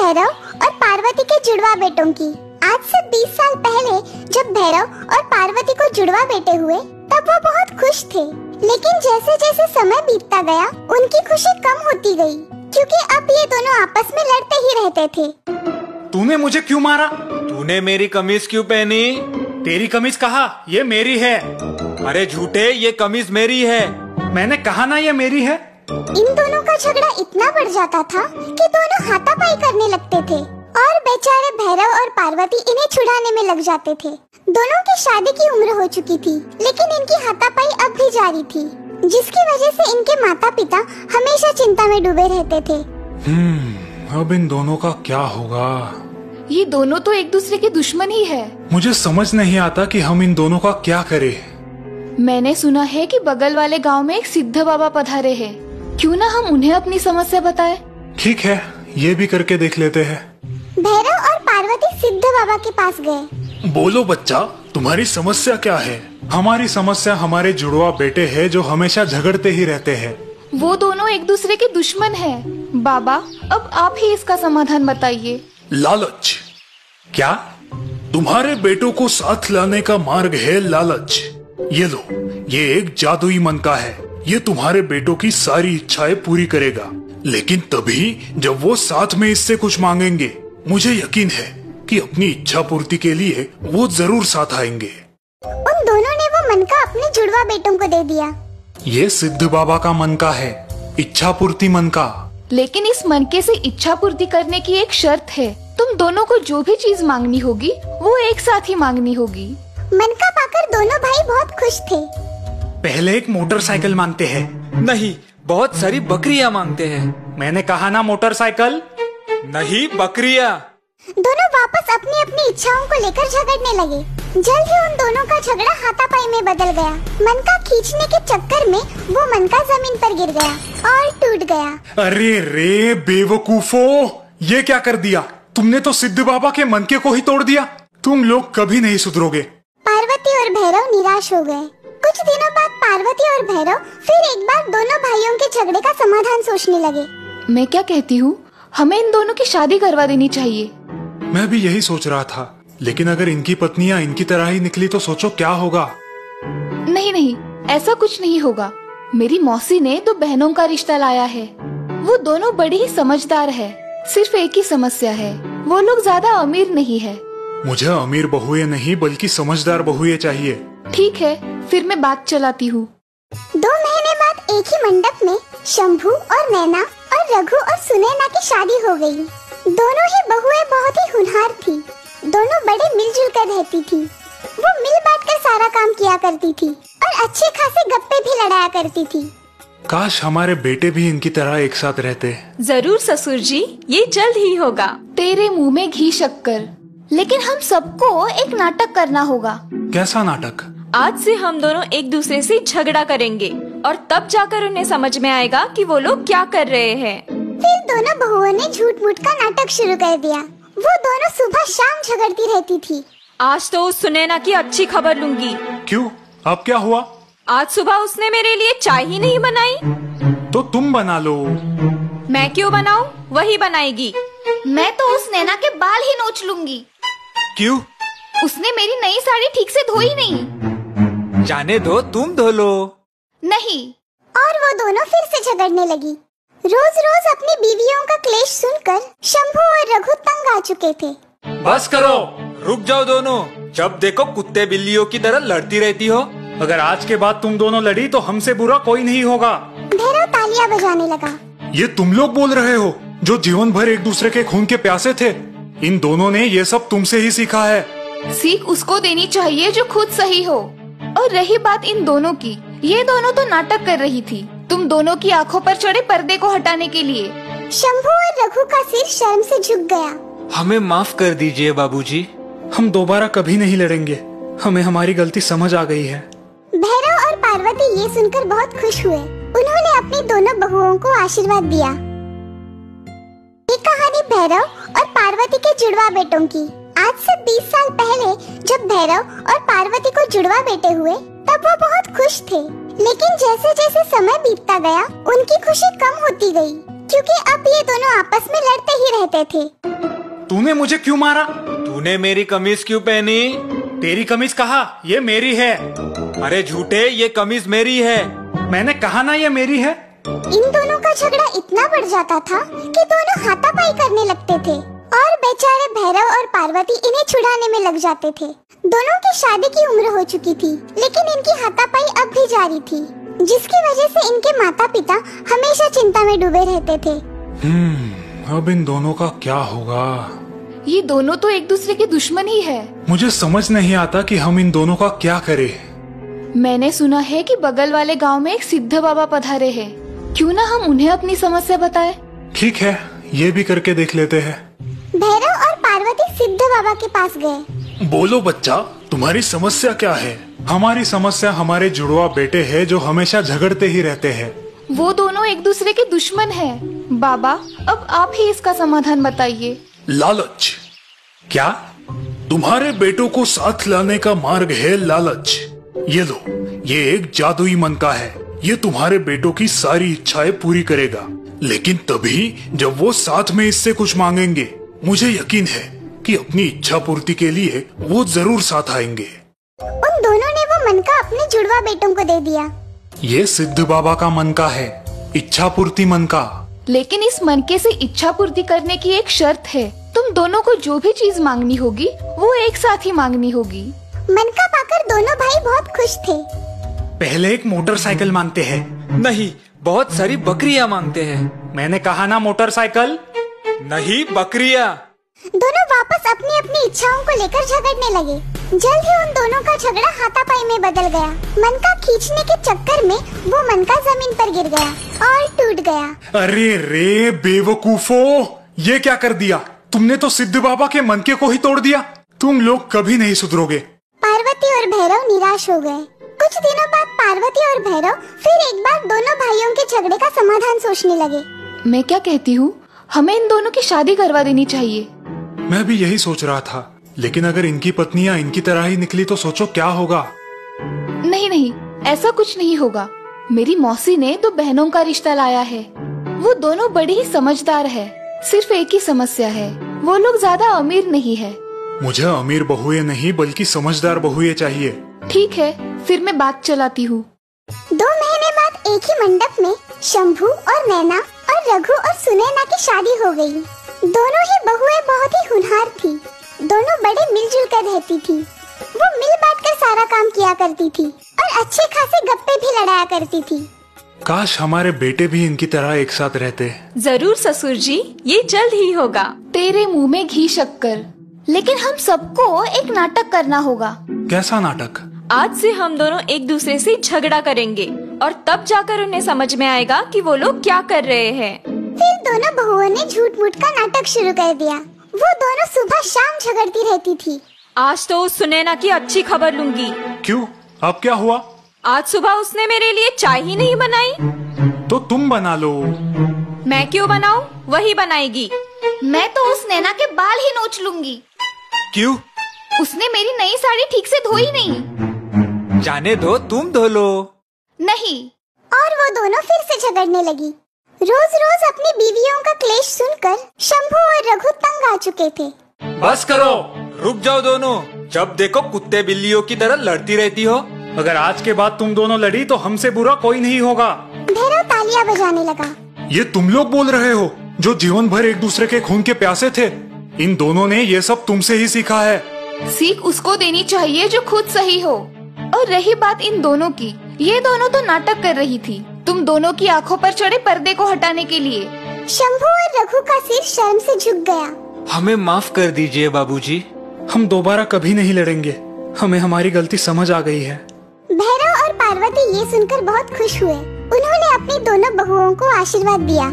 भैरव और पार्वती के जुड़वा बेटों की। आज से 20 साल पहले जब भैरव और पार्वती को जुड़वा बेटे हुए तब वो बहुत खुश थे, लेकिन जैसे जैसे समय बीतता गया उनकी खुशी कम होती गई, क्योंकि अब ये दोनों आपस में लड़ते ही रहते थे। तूने मुझे क्यों मारा? तूने मेरी कमीज क्यों पहनी? तेरी कमीज कहा, ये मेरी है। अरे झूठे, ये कमीज मेरी है। मैंने कहा ना ये मेरी है। इन दोनों का झगड़ा इतना बढ़ जाता था कि दोनों हाथापाई करने लगते थे और बेचारे भैरव और पार्वती इन्हें छुड़ाने में लग जाते थे। दोनों की शादी की उम्र हो चुकी थी, लेकिन इनकी हाथापाई अब भी जारी थी, जिसकी वजह से इनके माता पिता हमेशा चिंता में डूबे रहते थे। अब इन दोनों का क्या होगा? ये दोनों तो एक दूसरे के दुश्मन ही है। मुझे समझ नहीं आता कि हम इन दोनों का क्या करें। मैंने सुना है कि बगल वाले गांव में एक सिद्ध बाबा पधारे हैं। क्यों ना हम उन्हें अपनी समस्या बताएं? ठीक है, ये भी करके देख लेते हैं। भैरव और पार्वती सिद्ध बाबा के पास गए। बोलो बच्चा, तुम्हारी समस्या क्या है? हमारी समस्या हमारे जुड़वा बेटे हैं जो हमेशा झगड़ते ही रहते हैं। वो दोनों एक दूसरे के दुश्मन हैं। बाबा, अब आप ही इसका समाधान बताइए। लालच। क्या? तुम्हारे बेटों को साथ लाने का मार्ग है लालच। ये लो, ये एक जादुई मनका है। ये तुम्हारे बेटों की सारी इच्छाएं पूरी करेगा, लेकिन तभी जब वो साथ में इससे कुछ मांगेंगे। मुझे यकीन है कि अपनी इच्छा पूर्ति के लिए वो जरूर साथ आएंगे। उन दोनों ने वो मनका अपने जुड़वा बेटों को दे दिया। ये सिद्ध बाबा का मनका है, इच्छा पूर्ति मनका। लेकिन इस मनके से इच्छा पूर्ति करने की एक शर्त है। तुम दोनों को जो भी चीज मांगनी होगी वो एक साथ ही मांगनी होगी। मनका पाकर दोनों भाई बहुत खुश थे। पहले एक मोटरसाइकिल मांगते हैं। नहीं, बहुत सारी बकरियां मांगते हैं। मैंने कहा ना मोटरसाइकिल। नहीं, बकरियां। दोनों वापस अपनी अपनी इच्छाओं को लेकर झगड़ने लगे। जल्द ही उन दोनों का झगड़ा हाथापाई में बदल गया। मनका खींचने के चक्कर में वो मनका जमीन पर गिर गया और टूट गया। अरे रे बेवकूफो, ये क्या कर दिया तुमने? तो सिद्ध बाबा के मनके को ही तोड़ दिया। तुम लोग कभी नहीं सुधरोगे। पार्वती और भैरव निराश हो गए। कुछ दिनों बाद पार्वती और भैरव फिर एक बार दोनों भाइयों के झगड़े का समाधान सोचने लगे। मैं क्या कहती हूँ, हमें इन दोनों की शादी करवा देनी चाहिए। मैं भी यही सोच रहा था, लेकिन अगर इनकी पत्नियां इनकी तरह ही निकली तो सोचो क्या होगा। नहीं नहीं, ऐसा कुछ नहीं होगा। मेरी मौसी ने तो बहनों का रिश्ता लाया है। वो दोनों बड़ी ही समझदार है। सिर्फ एक ही समस्या है, वो लोग ज्यादा अमीर नहीं है। मुझे अमीर बहुएं नहीं बल्कि समझदार बहुएं चाहिए। ठीक है, फिर मैं बात चलाती हूँ। 2 महीने बाद एक ही मंडप में शंभू और नैना और रघु और सुनैना की शादी हो गई। दोनों ही बहुएं बहुत ही होनहार थी। दोनों बड़े मिलजुल कर रहती थी। वो मिल बांट कर सारा काम किया करती थी और अच्छे खासे गप्पे भी लड़ाया करती थी। काश हमारे बेटे भी इनकी तरह एक साथ रहते। जरूर ससुर जी, ये जल्द ही होगा। तेरे मुंह में घी शक्कर। लेकिन हम सबको एक नाटक करना होगा। कैसा नाटक? आज से हम दोनों एक दूसरे से झगड़ा करेंगे और तब जाकर उन्हें समझ में आएगा कि वो लोग क्या कर रहे हैं। फिर दोनों बहुओं ने झूठ मूठ का नाटक शुरू कर दिया। वो दोनों सुबह शाम झगड़ती रहती थी। आज तो उस सुनैना की अच्छी खबर लूंगी। क्यों? अब क्या हुआ? आज सुबह उसने मेरे लिए चाय ही नहीं बनाई। तो तुम बना लो। मैं क्यों बनाऊं? वही बनाएगी। मैं तो उस नैना के बाल ही नोच लूंगी। क्यों? उसने मेरी नई साड़ी ठीक से धोई नहीं। जाने दो, तुम धो लो। नहीं। और वो दोनों फिर से झगड़ने लगी। रोज रोज अपनी बीवियों का क्लेश सुनकर शंभू और रघु तंग आ चुके थे। बस करो, रुक जाओ दोनों। जब देखो कुत्ते बिल्लियों की तरह लड़ती रहती हो। अगर आज के बाद तुम दोनों लड़ी तो हमसे बुरा कोई नहीं होगा। भैरव तालियां बजाने लगा। ये तुम लोग बोल रहे हो जो जीवन भर एक दूसरे के खून के प्यासे थे। इन दोनों ने ये सब तुमसे ही सीखा है। सीख उसको देनी चाहिए जो खुद सही हो। और रही बात इन दोनों की, ये दोनों तो नाटक कर रही थी तुम दोनों की आंखों पर चढ़े पर्दे को हटाने के लिए। शंभू और रघु का सिर शर्म से झुक गया। हमें माफ कर दीजिए बाबूजी। हम दोबारा कभी नहीं लड़ेंगे। हमें हमारी गलती समझ आ गई है। भैरव और पार्वती ये सुनकर बहुत खुश हुए। उन्होंने अपनी दोनों बहुओं को आशीर्वाद दिया। ये कहानी भैरव और पार्वती के जुड़वा बेटों की। आज से 20 साल पहले जब भैरव और पार्वती को जुड़वा बेटे हुए तब वो बहुत खुश थे, लेकिन जैसे जैसे समय बीतता गया उनकी खुशी कम होती गई, क्योंकि अब ये दोनों आपस में लड़ते ही रहते थे। तूने मुझे क्यों मारा? तूने मेरी कमीज क्यों पहनी? तेरी कमीज कहा? ये मेरी है। अरे झूठे, ये कमीज मेरी है। मैंने कहा ना ये मेरी है। इन दोनों का झगड़ा इतना बढ़ जाता था कि दोनों हाथापाई करने लगते थे और बेचारे भैरव और पार्वती इन्हें छुड़ाने में लग जाते थे। दोनों की शादी की उम्र हो चुकी थी, लेकिन इनकी हाथापाई अब भी जारी थी, जिसकी वजह से इनके माता पिता हमेशा चिंता में डूबे रहते थे। अब इन दोनों का क्या होगा? ये दोनों तो एक दूसरे के दुश्मन ही है। मुझे समझ नहीं आता कि हम इन दोनों का क्या करें। मैंने सुना है कि बगल वाले गांव में एक सिद्ध बाबा पधारे हैं। क्यों ना हम उन्हें अपनी समस्या बताएं? ठीक है, ये भी करके देख लेते हैं। भैरव और पार्वती सिद्ध बाबा के पास गए। बोलो बच्चा, तुम्हारी समस्या क्या है? हमारी समस्या हमारे जुड़वा बेटे हैं जो हमेशा झगड़ते ही रहते हैं। वो दोनों एक दूसरे के दुश्मन हैं। बाबा, अब आप ही इसका समाधान बताइए। लालच। क्या? तुम्हारे बेटों को साथ लाने का मार्ग है लालच। ये लो, ये एक जादुई मनका है। ये तुम्हारे बेटों की सारी इच्छाएं पूरी करेगा, लेकिन तभी जब वो साथ में इससे कुछ मांगेंगे। मुझे यकीन है कि अपनी इच्छा पूर्ति के लिए वो जरूर साथ आएंगे। उन दोनों ने वो मनका अपने जुड़वा बेटों को दे दिया। ये सिद्ध बाबा का मनका है, इच्छा पूर्ति मनका। लेकिन इस मनके से इच्छा पूर्ति करने की एक शर्त है। तुम दोनों को जो भी चीज मांगनी होगी वो एक साथ ही मांगनी होगी। मनका पाकर दोनों भाई बहुत खुश थे। पहले एक मोटरसाइकिल मांगते हैं। नहीं, बहुत सारी बकरियां मांगते हैं। मैंने कहा ना मोटरसाइकिल, नहीं बकरियां। दोनों वापस अपनी अपनी इच्छाओं को लेकर झगड़ने लगे। जल्द ही उन दोनों का झगड़ा हाथापाई में बदल गया। मनका खींचने के चक्कर में वो मनका जमीन पर गिर गया और टूट गया। अरे रे बेवकूफो, ये क्या कर दिया तुमने? तो सिद्ध बाबा के मनके को ही तोड़ दिया। तुम लोग कभी नहीं सुधरोगे। पार्वती और भैरव निराश हो गए। कुछ दिनों बाद पार्वती और भैरव फिर एक बार दोनों भाइयों के झगड़े का समाधान सोचने लगे। मैं क्या कहती हूँ, हमें इन दोनों की शादी करवा देनी चाहिए। मैं भी यही सोच रहा था, लेकिन अगर इनकी पत्नियां इनकी तरह ही निकली तो सोचो क्या होगा। नहीं नहीं, ऐसा कुछ नहीं होगा। मेरी मौसी ने तो बहनों का रिश्ता लाया है। वो दोनों बड़ी ही समझदार है। सिर्फ एक ही समस्या है, वो लोग ज्यादा अमीर नहीं है। मुझे अमीर बहुएं नहीं बल्कि समझदार बहुएं चाहिए। ठीक है, फिर मैं बात चलाती हूँ। 2 महीने बाद एक ही मंडप में शंभू और नैना और रघु और सुनैना की शादी हो गई। दोनों ही बहुएं बहुत ही होनहार थी। दोनों बड़े मिलजुल कर रहती थी। वो मिल बांट कर सारा काम किया करती थी और अच्छे खासे गप्पे भी लड़ाया करती थी। काश हमारे बेटे भी इनकी तरह एक साथ रहते। जरूर ससुर जी, ये जल्द ही होगा। तेरे मुंह में घी शक्कर। लेकिन हम सबको एक नाटक करना होगा। कैसा नाटक? आज से हम दोनों एक दूसरे से झगड़ा करेंगे और तब जाकर उन्हें समझ में आएगा कि वो लोग क्या कर रहे हैं। फिर दोनों बहुओं ने झूठ मूठ का नाटक शुरू कर दिया। वो दोनों सुबह शाम झगड़ती रहती थी। आज तो उस सुनैना की अच्छी खबर लूंगी। क्यों? अब क्या हुआ? आज सुबह उसने मेरे लिए चाय ही नहीं बनाई। तो तुम बना लो। मैं क्यों बनाऊं? वही बनाएगी। मैं तो उस नैना के बाल ही नोच लूंगी। क्यों? उसने मेरी नई साड़ी ठीक से धोई नहीं। जाने दो, तुम धो लो। नहीं। और वो दोनों फिर से झगड़ने लगी। रोज रोज अपनी बीवियों का क्लेश सुनकर शंभू और रघु तंग आ चुके थे। बस करो, रुक जाओ दोनों। जब देखो कुत्ते बिल्लियों की तरह लड़ती रहती हो। अगर आज के बाद तुम दोनों लड़ी तो हमसे बुरा कोई नहीं होगा। भैरव तालियां बजाने लगा। ये तुम लोग बोल रहे हो जो जीवन भर एक दूसरे के खून के प्यासे थे? इन दोनों ने ये सब तुमसे ही सीखा है। सीख उसको देनी चाहिए जो खुद सही हो। और रही बात इन दोनों की, ये दोनों तो नाटक कर रही थी तुम दोनों की आंखों पर चढ़े पर्दे को हटाने के लिए। शंभू और रघु का सिर शर्म से झुक गया। हमें माफ कर दीजिए बाबूजी। हम दोबारा कभी नहीं लड़ेंगे। हमें हमारी गलती समझ आ गई है। भैरव और पार्वती ये सुनकर बहुत खुश हुए। उन्होंने अपनी दोनों बहुओं को आशीर्वाद दिया।